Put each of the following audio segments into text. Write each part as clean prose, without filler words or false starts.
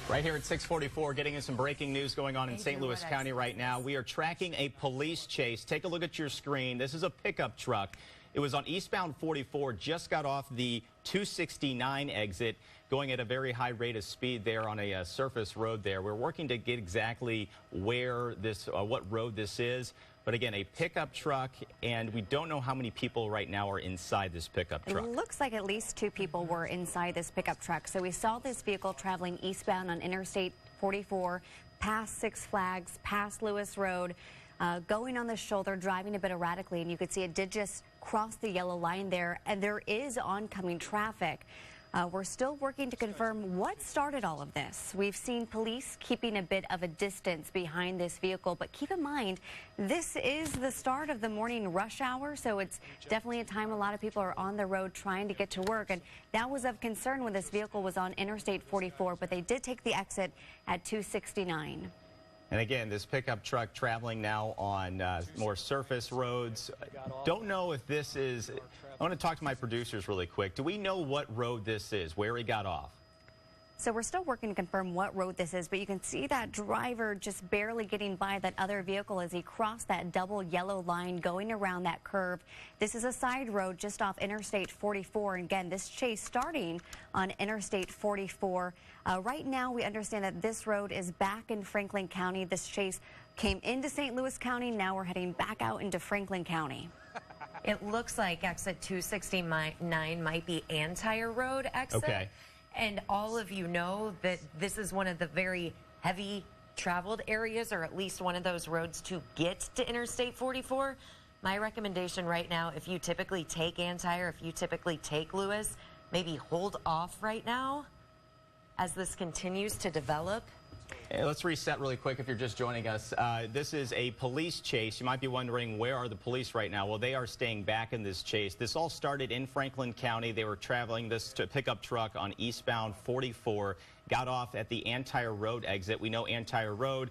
Right here at 644, getting us some breaking news going on in St. Louis County right now. We are tracking a police chase. Take a look at your screen. This is a pickup truck. It was on eastbound 44, just got off the 269 exit, going at a very high rate of speed there on a surface road there. We're working to get exactly where this, what road this is. But again, a pickup truck, and we don't know how many people right now are inside this pickup truck. It looks like at least 2 people were inside this pickup truck. So we saw this vehicle traveling eastbound on Interstate 44, past Six Flags, past Lewis Road, going on the shoulder, driving a bit erratically, and you could see it did just cross the yellow line there, and there is oncoming traffic. We're still working to confirm what started all of this. We've seen police keeping a bit of a distance behind this vehicle, but keep in mind, this is the start of the morning rush hour, so it's definitely a time a lot of people are on the road trying to get to work, and that was of concern when this vehicle was on Interstate 44, but they did take the exit at 269. And again, this pickup truck traveling now on more surface roads. Don't know if this is, I want to talk to my producers really quick. Do we know what road this is, where he got off? So we're still working to confirm what road this is, but you can see that driver just barely getting by that other vehicle as he crossed that double yellow line going around that curve. This is a side road just off Interstate 44. And again, this chase starting on Interstate 44. Right now, we understand that this road is back in Franklin County. This chase came into St. Louis County. Now we're heading back out into Franklin County. It looks like exit 269 might be Antire Road exit. Okay. And all of you know that this is one of the very heavy traveled areas, or at least one of those roads to get to Interstate 44. My recommendation right now, if you typically take Antire, if you typically take Lewis, maybe hold off right now as this continues to develop. Hey, let's reset really quick if you're just joining us. This is a police chase. You might be wondering, where are the police right now? Well, they are staying back in this chase. This all started in Franklin County. They were traveling this pickup truck on eastbound 44, got off at the Antire Road exit. We know Antire Road,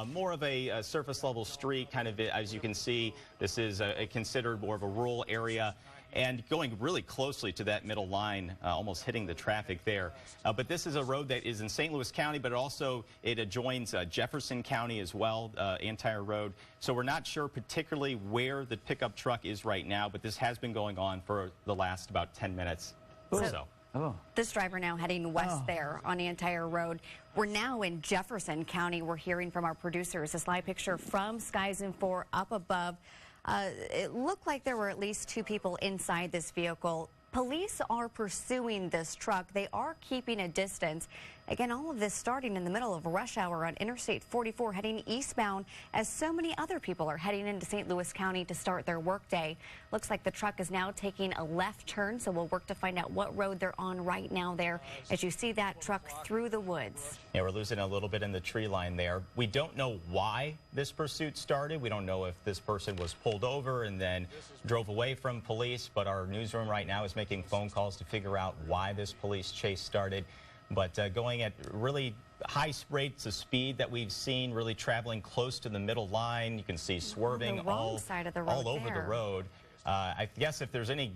more of a surface level street, kind of, as you can see. This is considered more of a rural area, and going really closely to that middle line, almost hitting the traffic there. But this is a road that is in St. Louis County, but also it adjoins Jefferson County as well, Antire Road. So we're not sure particularly where the pickup truck is right now, but this has been going on for the last about 10 minutes or so. This driver now heading west there on Antire Road. We're now in Jefferson County. We're hearing from our producers. This live picture from Skies and 4 up above. It looked like there were at least 2 people inside this vehicle. Police are pursuing this truck. They are keeping a distance. Again, all of this starting in the middle of rush hour on Interstate 44 heading eastbound as so many other people are heading into St. Louis County to start their workday. Looks like the truck is now taking a left turn, so we'll work to find out what road they're on right now there as you see that truck through the woods. Yeah, we're losing a little bit in the tree line there. We don't know why this pursuit started. We don't know if this person was pulled over and then drove away from police, but our newsroom right now is making phone calls to figure out why this police chase started. But going at really high rates of speed that we've seen, really traveling close to the middle line. You can see swerving all over the road. I guess if there's any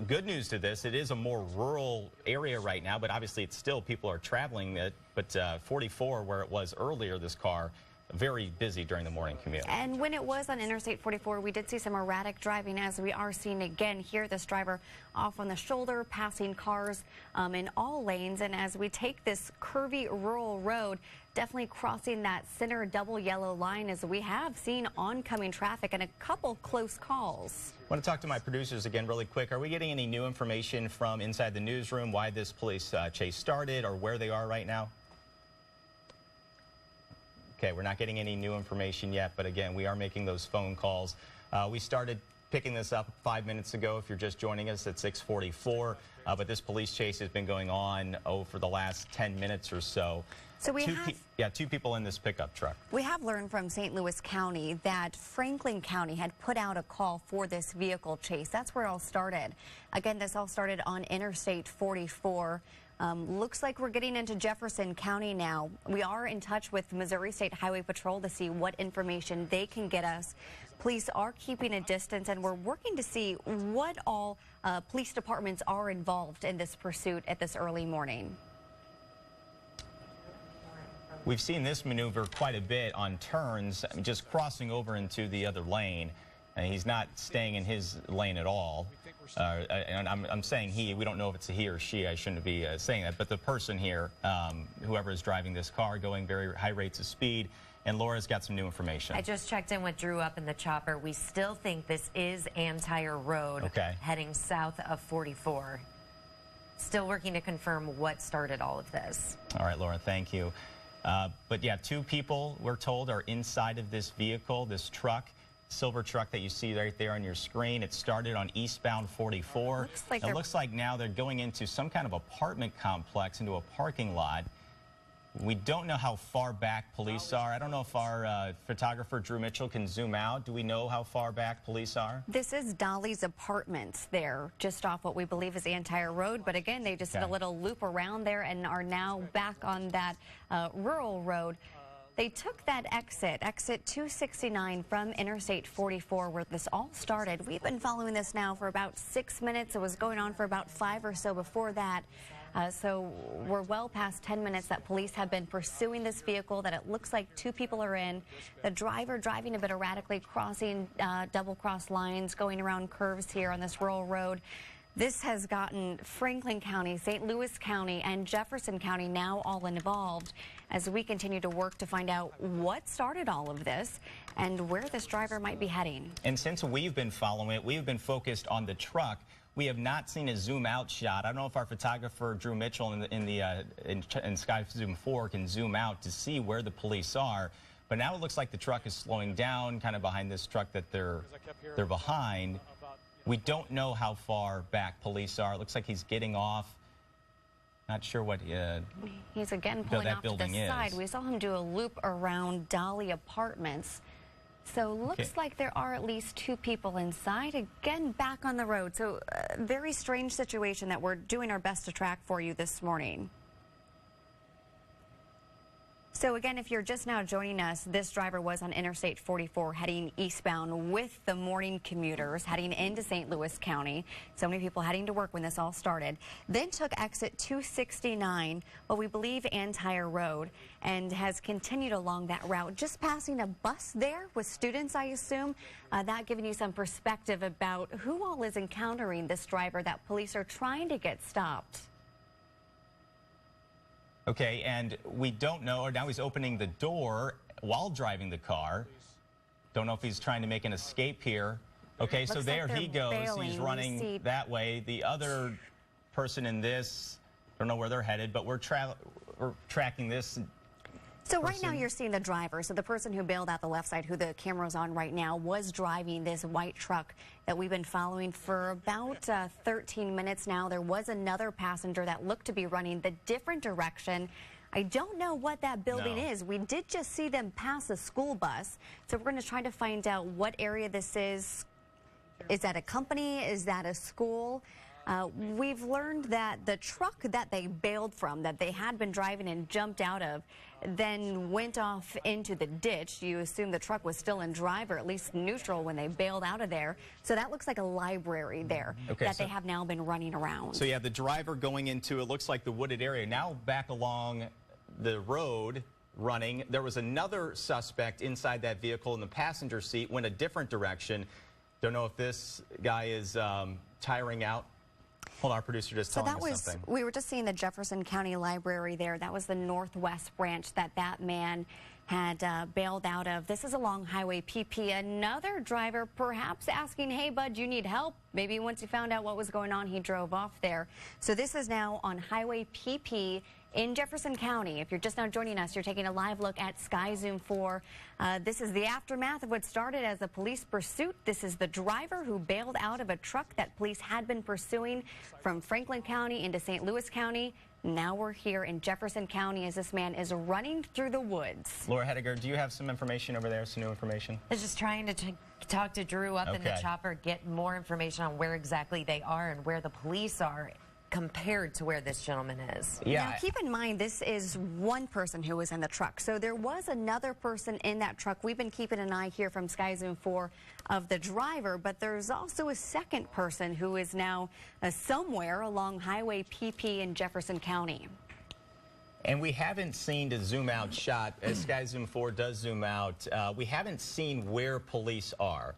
good news to this, it is a more rural area right now, but obviously it's still, people are traveling it. But 44, where it was earlier, this car, very busy during the morning commute. And when it was on Interstate 44, we did see some erratic driving, as we are seeing again here. This driver off on the shoulder, passing cars in all lanes. And as we take this curvy rural road, definitely crossing that center double yellow line, as we have seen oncoming traffic and a couple close calls. I want to talk to my producers again really quick. Are we getting any new information from inside the newsroom, why this police chase started or where they are right now? Okay, we're not getting any new information yet, but again, we are making those phone calls. We started picking this up 5 minutes ago, if you're just joining us at 6:44, but this police chase has been going on for the last 10 minutes or so. So we have 2 people in this pickup truck. We have learned from St. Louis County that Franklin County had put out a call for this vehicle chase. That's where it all started. Again, this all started on Interstate 44. Looks like we're getting into Jefferson County now. We are in touch with Missouri State Highway Patrol to see what information they can get us. Police are keeping a distance, and we're working to see what all police departments are involved in this pursuit at this early morning. We've seen this maneuver quite a bit on turns, just crossing over into the other lane. And he's not staying in his lane at all. And I'm saying he. We don't know if it's a he or she. I shouldn't be saying that. But the person here, whoever is driving this car, going very high rates of speed. And Laura's got some new information. I just checked in with Drew up in the chopper. We still think this is Antire Road, heading south of 44. Still working to confirm what started all of this. All right, Laura, thank you. But yeah, 2 people, we're told, are inside of this vehicle, this truck, silver truck that you see right there on your screen. It started on eastbound 44. It looks like now they're going into some kind of apartment complex, into a parking lot. We don't know how far back police are. I don't know if our photographer, Drew Mitchell, can zoom out. Do we know how far back police are? This is Dolly's apartments there, just off what we believe is Antire Road. But again, they just did a little loop around there and are now back on that rural road. They took that exit 269 from Interstate 44 where this all started. We've been following this now for about 6 minutes. It was going on for about 5 or so before that. So we're well past 10 minutes that police have been pursuing this vehicle that it looks like 2 people are in. The driver driving a bit erratically, crossing double-cross lines, going around curves here on this rural road. This has gotten Franklin County, St. Louis County, and Jefferson County now all involved as we continue to work to find out what started all of this and where this driver might be heading. And since we've been following it, we've been focused on the truck. We have not seen a zoom out shot. I don't know if our photographer Drew Mitchell in Sky Zoom 4 can zoom out to see where the police are. But now it looks like the truck is slowing down, kind of behind this truck that they're behind. We don't know how far back police are. It looks like he's getting off. Not sure what he's again pulling off to the side. We saw him do a loop around Dolly Apartments. So looks like there are at least 2 people inside, again back on the road. So a very strange situation that we're doing our best to track for you this morning. So again, if you're just now joining us, this driver was on Interstate 44 heading eastbound with the morning commuters heading into St. Louis County. So many people heading to work when this all started. Then took exit 269, what we believe Antire Road, and has continued along that route, just passing a bus there with students, I assume. That giving you some perspective about who all is encountering this driver that police are trying to get stopped. Okay, and we don't know, now he's opening the door while driving the car. Don't know if he's trying to make an escape here. Okay, so there he goes. He's running that way. The other person in this, don't know where they're headed, but we're tracking this. So right now you're seeing the driver. So the person who bailed out the left side, who the camera's on right now, was driving this white truck that we've been following for about 13 minutes now. There was another passenger that looked to be running the different direction. I don't know what that building is. We did just see them pass a school bus. So we're going to try to find out what area this is. Is that a company? Is that a school? We've learned that the truck that they bailed from, that they had been driving and jumped out of, then went off into the ditch. You assume the truck was still in drive or at least neutral when they bailed out of there. So that looks like a library there that they have now been running around. So yeah, the driver going into, it looks like the wooded area. Now back along the road running. There was another suspect inside that vehicle in the passenger seat, went a different direction. Don't know if this guy is tiring out. Hold on, our producer just telling us something. We were just seeing the Jefferson County Library there. That was the Northwest branch that man had bailed out of. This is along Highway PP. Another driver perhaps asking, hey, bud, you need help? Maybe once he found out what was going on, he drove off there. So this is now on Highway PP in Jefferson County. If you're just now joining us, you're taking a live look at Sky Zoom 4. This is the aftermath of what started as a police pursuit. This is the driver who bailed out of a truck that police had been pursuing from Franklin County into St. Louis County. Now we're here in Jefferson County as this man is running through the woods. Laura Hediger, do you have some information over there, some new information? I was just trying to talk to Drew up in the chopper, get more information on where exactly they are and where the police are compared to where this gentleman is. Yeah. Now, keep in mind, this is one person who was in the truck. So there was another person in that truck. We've been keeping an eye here from Sky Zoom 4 of the driver, but there's also a second person who is now somewhere along Highway PP in Jefferson County. And we haven't seen the zoom out shot, as Sky Zoom 4 does zoom out, we haven't seen where police are.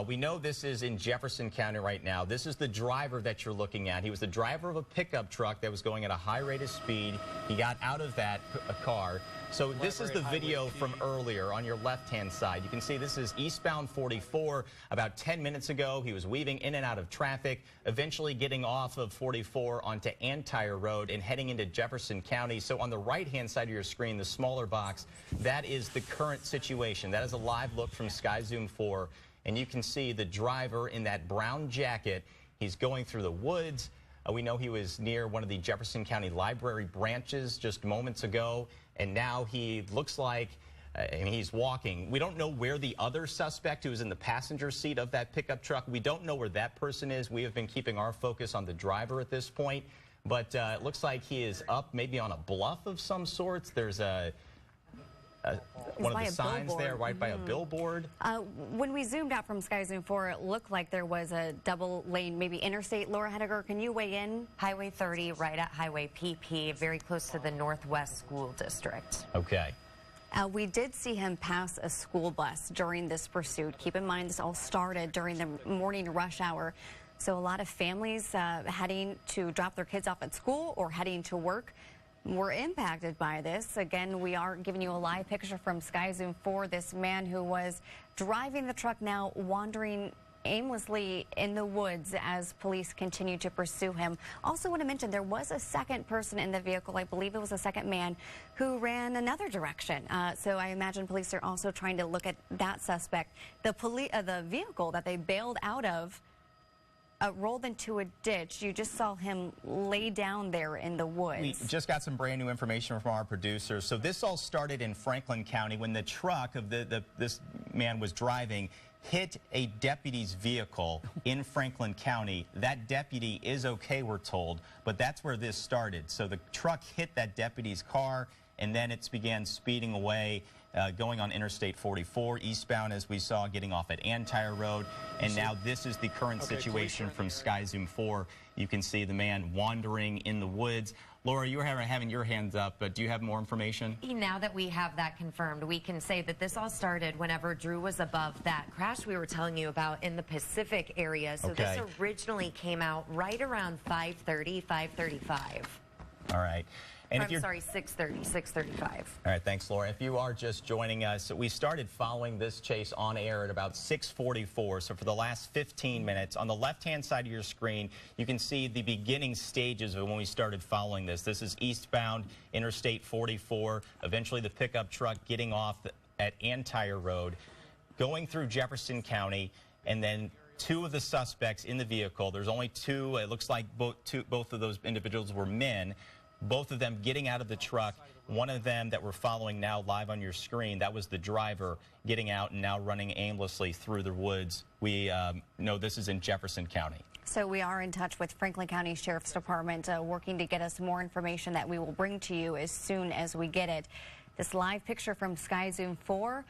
We know this is in Jefferson County right now. This is the driver that you're looking at. He was the driver of a pickup truck that was going at a high rate of speed. He got out of that car. So this is the video from earlier on your left-hand side. You can see this is eastbound 44. About 10 minutes ago, he was weaving in and out of traffic, eventually getting off of 44 onto Antire Road and heading into Jefferson County. So on the right-hand side of your screen, the smaller box, that is the current situation. That is a live look from Sky Zoom 4. And you can see the driver in that brown jacket. He's going through the woods. We know he was near one of the Jefferson County Library branches just moments ago. And now he looks like he's walking. We don't know where the other suspect who was in the passenger seat of that pickup truck, we don't know where that person is. We have been keeping our focus on the driver at this point. But it looks like he is up maybe on a bluff of some sorts. There's one of the signs there right by a billboard. When we zoomed out from Sky Zoom 4, it looked like there was a double lane, maybe interstate. Laura Hedegar, can you weigh in? Highway 30 right at Highway PP, very close to the Northwest School District. Okay. We did see him pass a school bus during this pursuit. Keep in mind, this all started during the morning rush hour. So a lot of families heading to drop their kids off at school or heading to work were impacted by this. Again, we are giving you a live picture from Sky Zoom 4. This man who was driving the truck now wandering aimlessly in the woods as police continue to pursue him. Also want to mention there was a second person in the vehicle. I believe it was a second man who ran another direction. So I imagine police are also trying to look at that suspect. The vehicle that they bailed out of rolled into a ditch. You just saw him lay down there in the woods. We just got some brand new information from our producers. So this all started in Franklin County when the truck of this man was driving hit a deputy's vehicle in Franklin County. That deputy is okay, we're told, but that's where this started. So the truck hit that deputy's car, and then it began speeding away, going on Interstate 44 eastbound, as we saw, getting off at Antire Road. And now this is the current situation from Sky Zoom 4. You can see the man wandering in the woods. Laura, you were having your hands up, but do you have more information? Now that we have that confirmed, we can say that this all started whenever Drew was above that crash we were telling you about in the Pacific area. So this originally came out right around 5:30, 5:35. All right. And I'm sorry, 6:30, 6:35. All right, thanks, Laura. If you are just joining us, we started following this chase on air at about 6:44. So for the last 15 minutes, on the left-hand side of your screen, you can see the beginning stages of when we started following this. This is eastbound Interstate 44, eventually the pickup truck getting off at Antire Road, going through Jefferson County, and then two of the suspects in the vehicle. There's only two. It looks like both of those individuals were men. Both of them getting out of the truck. One of them that we're following now live on your screen, that was the driver getting out and now running aimlessly through the woods. We know this is in Jefferson County. So we are in touch with Franklin County Sheriff's Department, working to get us more information that we will bring to you as soon as we get it. This live picture from Sky Zoom 4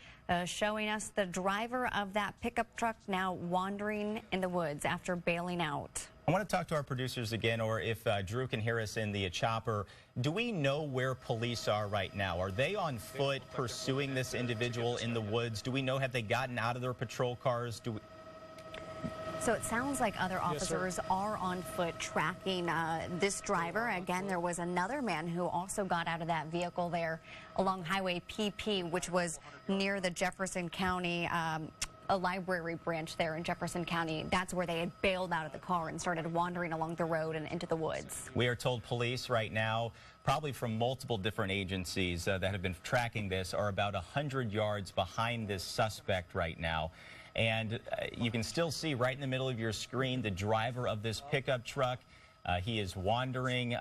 showing us the driver of that pickup truck now wandering in the woods after bailing out. I want to talk to our producers again, or if Drew can hear us in the chopper. Do we know where police are right now? Are they on foot pursuing this individual in the woods? Do we know, have they gotten out of their patrol cars? So it sounds like other officers are on foot tracking this driver. Again, there was another man who also got out of that vehicle there along Highway PP, which was near the Jefferson County a library branch there in Jefferson County. That's where they had bailed out of the car and started wandering along the road and into the woods. We are told police right now, probably from multiple different agencies that have been tracking this, are about 100 yards behind this suspect right now. And you can still see right in the middle of your screen the driver of this pickup truck. He is wandering.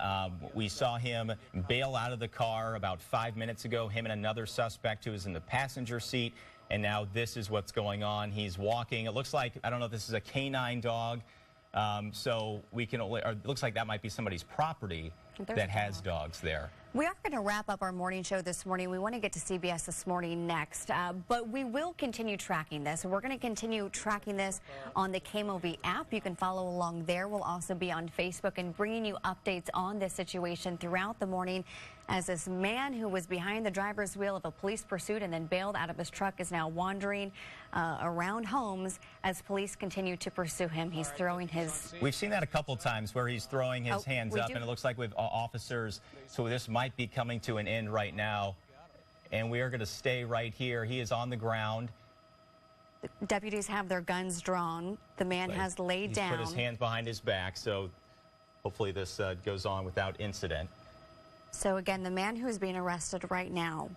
We saw him bail out of the car about 5 minutes ago, him and another suspect who was in the passenger seat. And now this is what's going on. He's walking. It looks like, I don't know if this is a canine dog. So we can only, or it looks like that might be somebody's property that has dogs there. We are going to wrap up our morning show this morning. We want to get to CBS This Morning next, but we will continue tracking this. We're going to continue tracking this on the KMOV app. You can follow along there. We'll also be on Facebook and bringing you updates on this situation throughout the morning, as this man who was behind the driver's wheel of a police pursuit and then bailed out of his truck is now wandering around homes as police continue to pursue him. He's throwing his... We've seen that a couple times where he's throwing his hands up, and it looks like with officers, so this might be coming to an end right now. And we are going to stay right here. He is on the ground. Deputies have their guns drawn. The man has laid down. He's put his hands behind his back, so hopefully this goes on without incident. So again, the man who is being arrested right now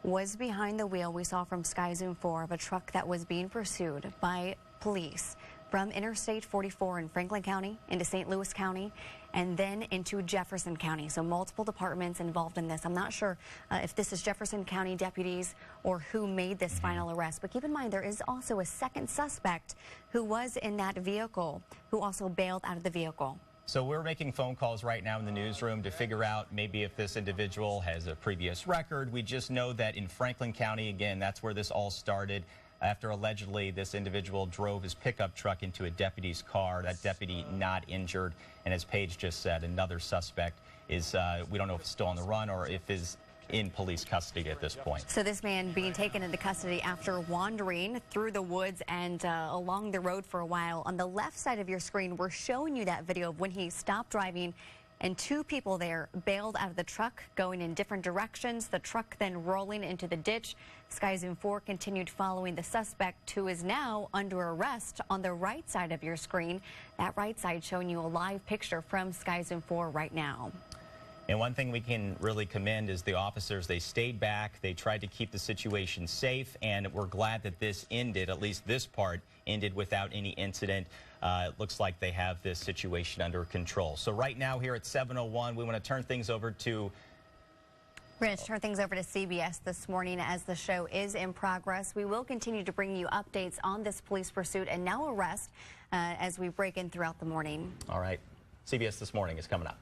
was behind the wheel, we saw from Sky Zoom 4, of a truck that was being pursued by police from Interstate 44 in Franklin County into St. Louis County and then into Jefferson County. So multiple departments involved in this. I'm not sure if this is Jefferson County deputies or who made this final arrest. But keep in mind, there is also a second suspect who was in that vehicle who also bailed out of the vehicle. So we're making phone calls right now in the newsroom to figure out maybe if this individual has a previous record. We just know that in Franklin County, again, that's where this all started. After allegedly this individual drove his pickup truck into a deputy's car. That deputy not injured. And as Paige just said, another suspect is, we don't know if he's still on the run or if is in police custody at this point. So this man being taken into custody after wandering through the woods and along the road for a while. On the left side of your screen, we're showing you that video of when he stopped driving and two people there bailed out of the truck going in different directions. The truck then rolling into the ditch. Sky Zoom 4 continued following the suspect, who is now under arrest. On the right side of your screen, that right side showing you a live picture from Sky Zoom 4 right now. And one thing we can really commend is the officers. They stayed back. They tried to keep the situation safe, and we're glad that this ended, at least this part, ended without any incident. It looks like they have this situation under control. So right now here at 7:01, we want to turn things over to... We're going to turn things over to CBS This Morning as the show is in progress. We will continue to bring you updates on this police pursuit and now arrest as we break in throughout the morning. All right. CBS This Morning is coming up.